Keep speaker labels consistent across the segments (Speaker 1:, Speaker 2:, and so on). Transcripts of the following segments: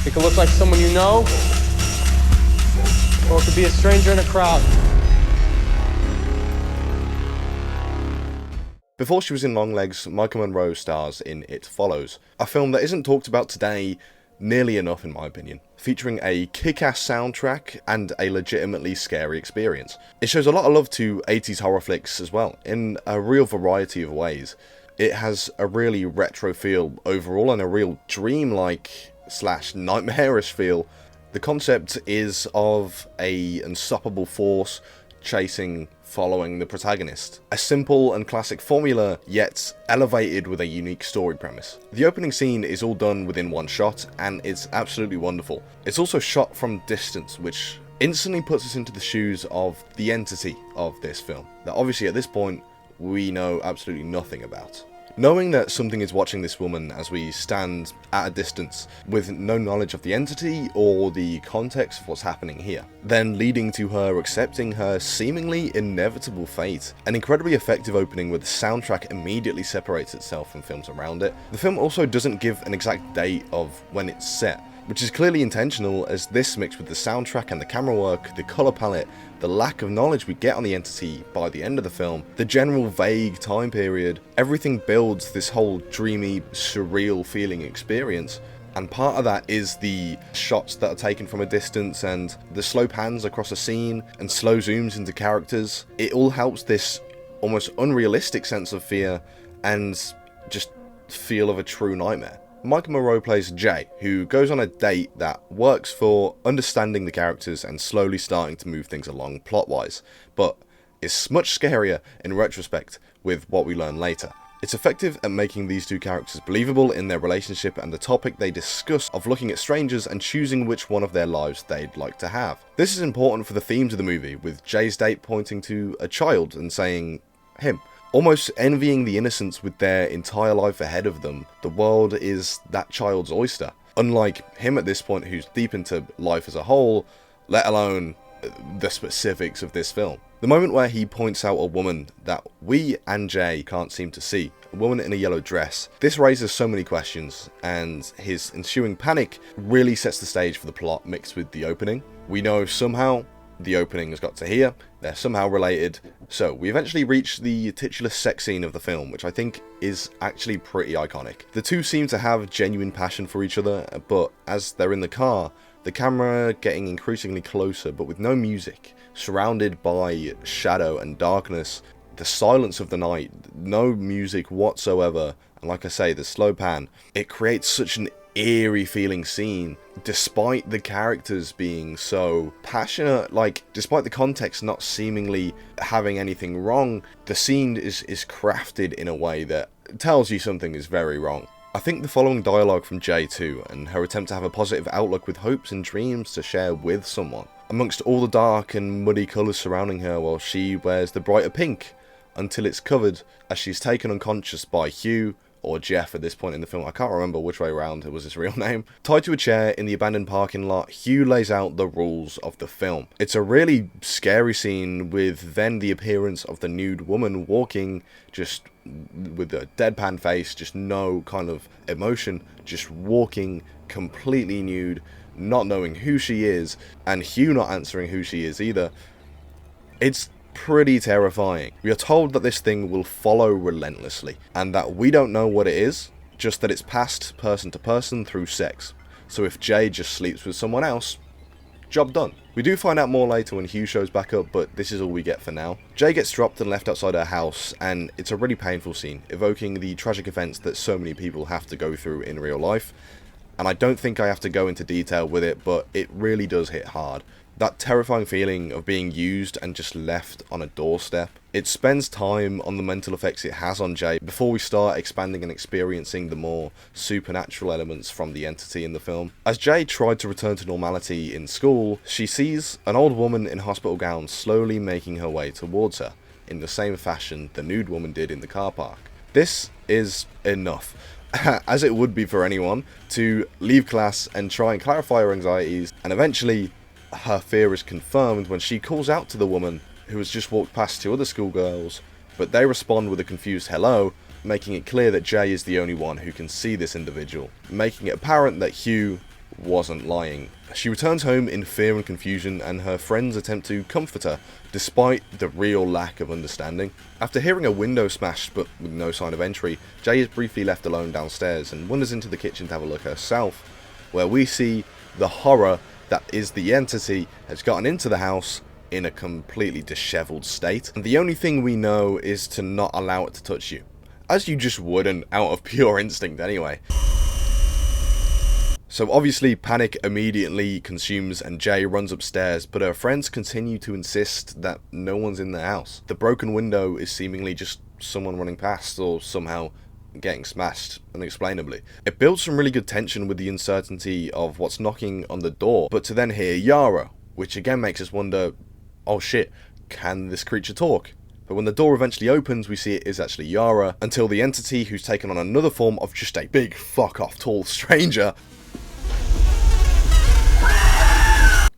Speaker 1: It could look like someone you know, or it could be a stranger in a crowd.
Speaker 2: Before she was in Longlegs, Maika Monroe stars in It Follows, a film that isn't talked about today nearly enough in my opinion, featuring a kick-ass soundtrack and a legitimately scary experience. It shows a lot of love to 80s horror flicks as well, in a real variety of ways. It has a really retro feel overall and a real dreamlike / nightmarish feel. The concept is of a unstoppable force following the protagonist. A simple and classic formula, yet elevated with a unique story premise. The opening scene is all done within one shot, and it's absolutely wonderful. It's also shot from distance, which instantly puts us into the shoes of the entity of this film, that obviously at this point, we know absolutely nothing about. Knowing that something is watching this woman as we stand at a distance with no knowledge of the entity or the context of what's happening here, then leading to her accepting her seemingly inevitable fate. An incredibly effective opening where the soundtrack immediately separates itself from films around it. The film also doesn't give an exact date of when it's set, which is clearly intentional, as this mixed with the soundtrack and the camera work, the colour palette, the lack of knowledge we get on the entity by the end of the film, the general vague time period, everything builds this whole dreamy, surreal feeling experience. And part of that is the shots that are taken from a distance and the slow pans across a scene and slow zooms into characters. It all helps this almost unrealistic sense of fear and just feel of a true nightmare. Maika Monroe plays Jay, who goes on a date that works for understanding the characters and slowly starting to move things along plot-wise, but is much scarier in retrospect with what we learn later. It's effective at making these two characters believable in their relationship and the topic they discuss of looking at strangers and choosing which one of their lives they'd like to have. This is important for the themes of the movie, with Jay's date pointing to a child and saying, him. Almost envying the innocence with their entire life ahead of them. The world is that child's oyster. Unlike him at this point, who's deep into life as a whole, let alone the specifics of this film. The moment where he points out a woman that we and Jay can't seem to see, a woman in a yellow dress. This raises so many questions, and his ensuing panic really sets the stage for the plot mixed with the opening. We know somehow the opening has got to here, they're somehow related, so we eventually reach the titular sex scene of the film, which I think is actually pretty iconic. The two seem to have genuine passion for each other, but as they're in the car, the camera getting increasingly closer but with no music, surrounded by shadow and darkness, the silence of the night, no music whatsoever, and like I say, the slow pan, it creates such an eerie feeling scene, despite the characters being so passionate. Like, despite the context not seemingly having anything wrong, the scene is crafted in a way that tells you something is very wrong. I think the following dialogue from Jay too, and her attempt to have a positive outlook with hopes and dreams to share with someone, amongst all the dark and muddy colours surrounding her, while she wears the brighter pink until it's covered as she's taken unconscious by Hugh, or Jeff at this point in the film, I can't remember which way around it was his real name. Tied to a chair in the abandoned parking lot, Hugh lays out the rules of the film. It's a really scary scene, with then the appearance of the nude woman walking, just with a deadpan face, just no kind of emotion, just walking completely nude, not knowing who she is, and Hugh not answering who she is either. It's pretty terrifying. We are told that this thing will follow relentlessly, and that we don't know what it is, just that it's passed person to person through sex. So if Jay just sleeps with someone else, job done. We do find out more later when Hugh shows back up, but this is all we get for now. Jay gets dropped and left outside her house, and it's a really painful scene, evoking the tragic events that so many people have to go through in real life. And I don't think I have to go into detail with it, but it really does hit hard. That terrifying feeling of being used and just left on a doorstep. It spends time on the mental effects it has on Jay before we start expanding and experiencing the more supernatural elements from the entity in the film. As Jay tried to return to normality in school, she sees an old woman in hospital gown slowly making her way towards her, in the same fashion the nude woman did in the car park. This is enough, as it would be for anyone, to leave class and try and clarify her anxieties, and eventually her fear is confirmed when she calls out to the woman who has just walked past two other schoolgirls, but they respond with a confused hello, making it clear that Jay is the only one who can see this individual, making it apparent that Hugh wasn't lying. She returns home in fear and confusion, and her friends attempt to comfort her, despite the real lack of understanding. After hearing a window smashed but with no sign of entry, Jay is briefly left alone downstairs and wanders into the kitchen to have a look herself, where we see the horror that is the entity has gotten into the house in a completely disheveled state, and the only thing we know is to not allow it to touch you, as you just wouldn't out of pure instinct anyway. So obviously panic immediately consumes and Jay runs upstairs, but her friends continue to insist that no one's in the house. The broken window is seemingly just someone running past or somehow getting smashed unexplainably. It builds some really good tension with the uncertainty of what's knocking on the door, but to then hear Yara, which again makes us wonder, oh shit, can this creature talk? But when the door eventually opens, we see it is actually Yara, until the entity, who's taken on another form of just a big fuck off tall stranger,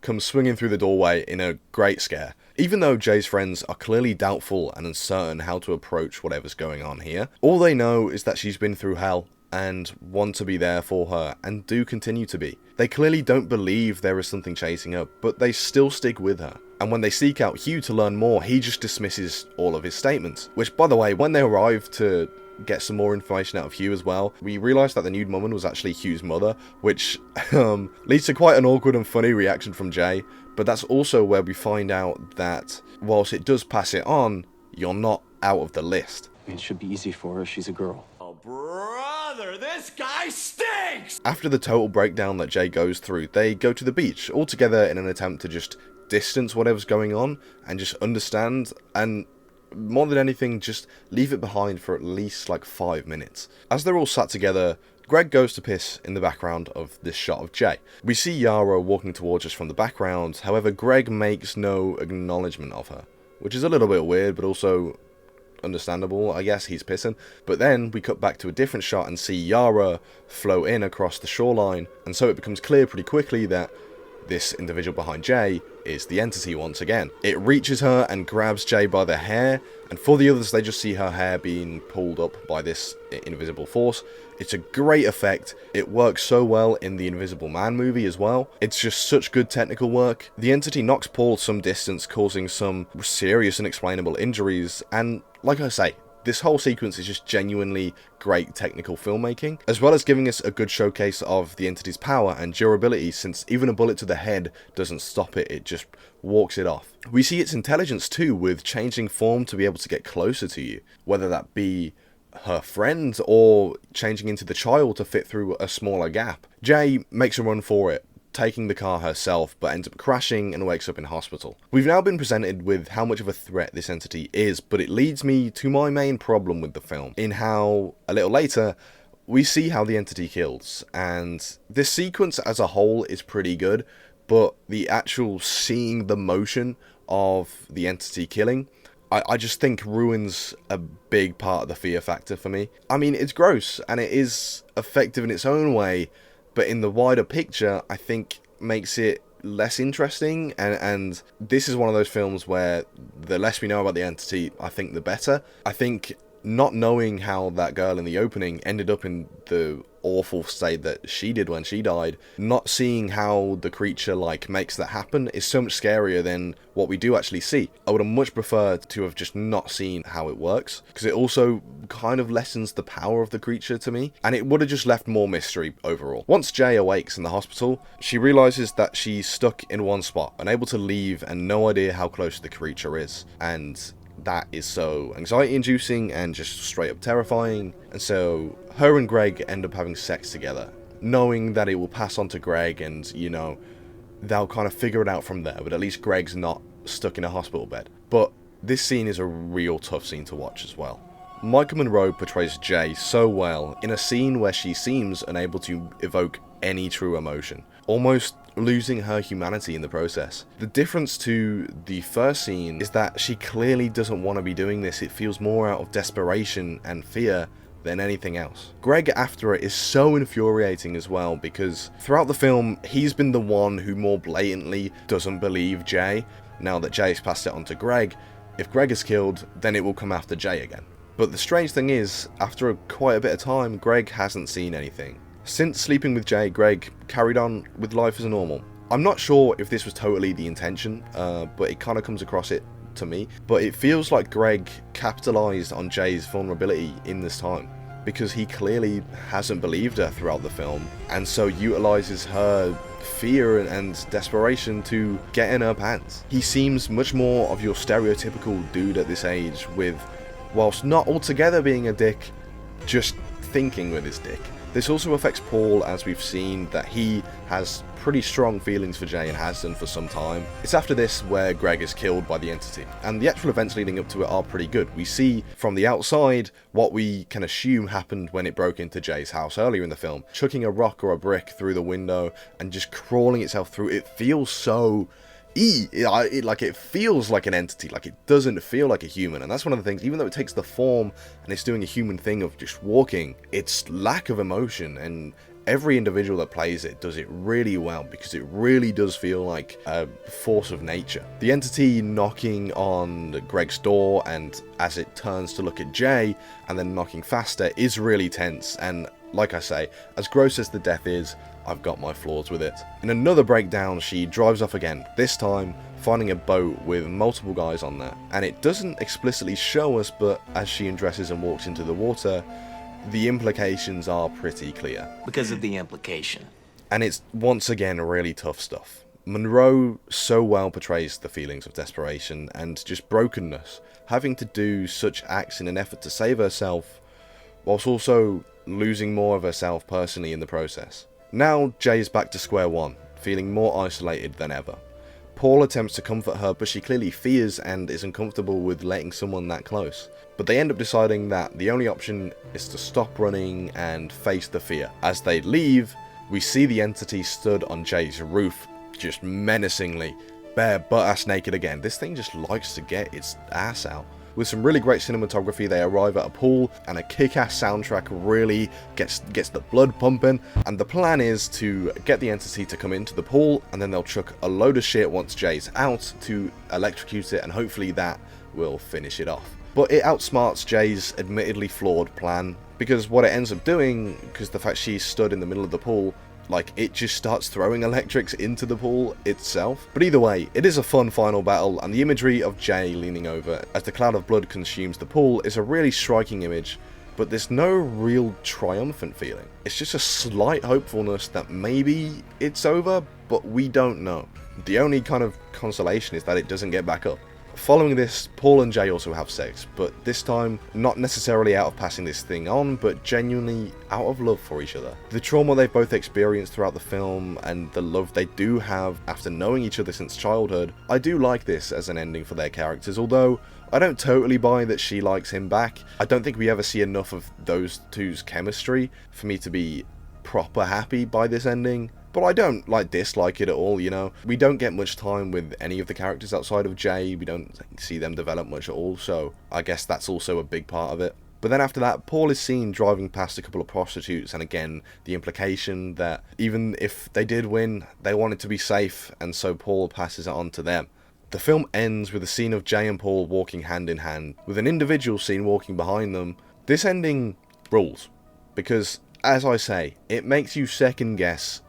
Speaker 2: comes swinging through the doorway in a great scare. Even though Jay's friends are clearly doubtful and uncertain how to approach whatever's going on here, all they know is that she's been through hell and want to be there for her, and do continue to be. They clearly don't believe there is something chasing her, but they still stick with her. And when they seek out Hugh to learn more, he just dismisses all of his statements. Which, by the way, when they arrive to get some more information out of Hugh as well, we realise that the nude woman was actually Hugh's mother, which leads to quite an awkward and funny reaction from Jay. But that's also where we find out that whilst it does pass it on, you're not out of the list.
Speaker 3: I mean, it should be easy for her. She's a girl.
Speaker 4: Oh, brother, this guy stinks!
Speaker 2: After the total breakdown that Jay goes through, they go to the beach, all together in an attempt to just distance whatever's going on and just understand, and more than anything, just leave it behind for at least like 5 minutes. As they're all sat together, Greg goes to piss in the background of this shot of Jay. We see Yara walking towards us from the background, however Greg makes no acknowledgement of her, which is a little bit weird, but also understandable. I guess he's pissing. But then we cut back to a different shot and see Yara float in across the shoreline, and so it becomes clear pretty quickly that this individual behind Jay is the entity once again. It reaches her and grabs Jay by the hair, and for the others they just see her hair being pulled up by this invisible force. It's a great effect. It works so well in the Invisible Man movie as well. It's just such good technical work. The entity knocks Paul some distance, causing some serious unexplainable injuries, and like I say, this whole sequence is just genuinely great technical filmmaking, as well as giving us a good showcase of the entity's power and durability, since even a bullet to the head doesn't stop it, it just walks it off. We see its intelligence too, with changing form to be able to get closer to you, whether that be her friend or changing into the child to fit through a smaller gap. Jay makes a run for it, taking the car herself, but ends up crashing and wakes up in hospital. We've now been presented with how much of a threat this entity is, but it leads me to my main problem with the film, in how, a little later, we see how the entity kills, and this sequence as a whole is pretty good, but the actual seeing the motion of the entity killing, I just think ruins a big part of the fear factor for me. I mean, it's gross, and it is effective in its own way, but in the wider picture, I think makes it less interesting, and this is one of those films where the less we know about the entity, I think the better. I think not knowing how that girl in the opening ended up in the awful state that she did when she died, not seeing how the creature makes that happen is so much scarier than what we do actually see. I would have much preferred to have just not seen how it works, because it also kind of lessens the power of the creature to me, and it would have just left more mystery overall. Once Jay awakes in the hospital, she realizes that she's stuck in one spot, unable to leave and no idea how close the creature is, and that is so anxiety inducing and just straight up terrifying. And so her and Greg end up having sex together, knowing that it will pass on to Greg, and they'll kind of figure it out from there, but at least Greg's not stuck in a hospital bed. But this scene is a real tough scene to watch as well. Maika Monroe portrays Jay so well in a scene where she seems unable to evoke any true emotion, almost losing her humanity in the process. The difference to the first scene is that she clearly doesn't want to be doing this. It feels more out of desperation and fear than anything else. Greg after it is so infuriating as well, because throughout the film he's been the one who more blatantly doesn't believe Jay. Now that Jay's passed it on to Greg, if Greg is killed, then it will come after Jay again. But the strange thing is, after quite a bit of time, Greg hasn't seen anything. Since sleeping with Jay, Greg carried on with life as normal. I'm not sure if this was totally the intention, but it kind of comes across it to me. But it feels like Greg capitalized on Jay's vulnerability in this time, because he clearly hasn't believed her throughout the film, and so utilizes her fear and desperation to get in her pants. He seems much more of your stereotypical dude at this age, with, whilst not altogether being a dick, just thinking with his dick. This also affects Paul, as we've seen that he has pretty strong feelings for Jay and has done for some time. It's after this where Greg is killed by the entity, and the actual events leading up to it are pretty good. We see from the outside what we can assume happened when it broke into Jay's house earlier in the film, chucking a rock or a brick through the window and just crawling itself through. It feels so it feels like an entity, like it doesn't feel like a human. And that's one of the things, even though it takes the form and it's doing a human thing of just walking, its lack of emotion, and every individual that plays it does it really well, because it really does feel like a force of nature. The entity knocking on Greg's door, and as it turns to look at Jay and then knocking faster, is really tense. And like I say, as gross as the death is, I've got my flaws with it. In another breakdown, she drives off again, this time finding a boat with multiple guys on there. And it doesn't explicitly show us, but as she undresses and walks into the water, the implications are pretty clear.
Speaker 5: Because of the implication.
Speaker 2: And it's once again really tough stuff. Monroe so well portrays the feelings of desperation and just brokenness, having to do such acts in an effort to save herself, whilst also losing more of herself personally in the process. Now Jay is back to square one, feeling more isolated than ever. Paul attempts to comfort her, but she clearly fears and is uncomfortable with letting someone that close. But they end up deciding that the only option is to stop running and face the fear. As they leave, we see the entity stood on Jay's roof, just menacingly, bare butt-ass naked again. This thing just likes to get its ass out. With some really great cinematography, they arrive at a pool, and a kick-ass soundtrack really gets the blood pumping. And the plan is to get the entity to come into the pool, and then they'll chuck a load of shit once Jay's out to electrocute it, and hopefully that will finish it off. But it outsmarts Jay's admittedly flawed plan, because what it ends up doing, because the fact she's stood in the middle of the pool, like, it just starts throwing electrics into the pool itself. But either way, it is a fun final battle, and the imagery of Jay leaning over as the cloud of blood consumes the pool is a really striking image, but there's no real triumphant feeling. It's just a slight hopefulness that maybe it's over, but we don't know. The only kind of consolation is that it doesn't get back up. Following this, Paul and Jay also have sex, but this time not necessarily out of passing this thing on, but genuinely out of love for each other. The trauma they've both experienced throughout the film and the love they do have after knowing each other since childhood, I do like this as an ending for their characters, although I don't totally buy that she likes him back. I don't think we ever see enough of those two's chemistry for me to be proper happy by this ending. But I don't dislike it at all, you know. We don't get much time with any of the characters outside of Jay. We don't see them develop much at all, so I guess that's also a big part of it. But then after that, Paul is seen driving past a couple of prostitutes, and again, the implication that even if they did win, they wanted to be safe, and so Paul passes it on to them. The film ends with a scene of Jay and Paul walking hand in hand, with an individual seen walking behind them. This ending rules, because, as I say, it makes you second guess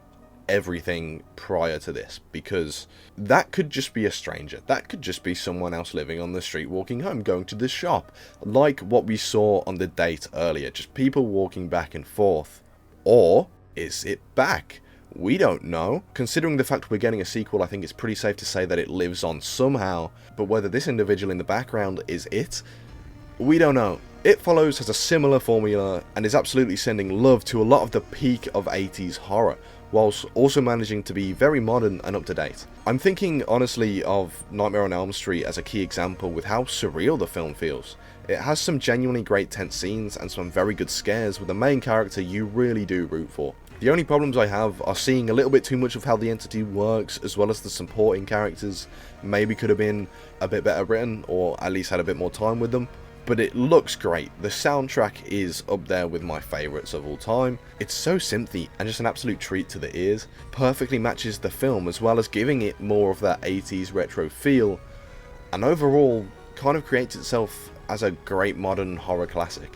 Speaker 2: everything prior to this, because that could just be a stranger, that could just be someone else living on the street walking home, going to the shop, like what we saw on the date earlier, just people walking back and forth. Or is it back? We don't know. Considering the fact we're getting a sequel, I think it's pretty safe to say that it lives on somehow, but whether this individual in the background is it, we don't know. It Follows has a similar formula and is absolutely sending love to a lot of the peak of 80s horror, whilst also managing to be very modern and up to date. I'm thinking honestly of Nightmare on Elm Street as a key example with how surreal the film feels. It has some genuinely great tense scenes and some very good scares with a main character you really do root for. The only problems I have are seeing a little bit too much of how the entity works, as well as the supporting characters maybe could have been a bit better written, or at least had a bit more time with them. But it looks great. The soundtrack is up there with my favourites of all time. It's so synthy and just an absolute treat to the ears. Perfectly matches the film, as well as giving it more of that 80s retro feel, and overall kind of creates itself as a great modern horror classic.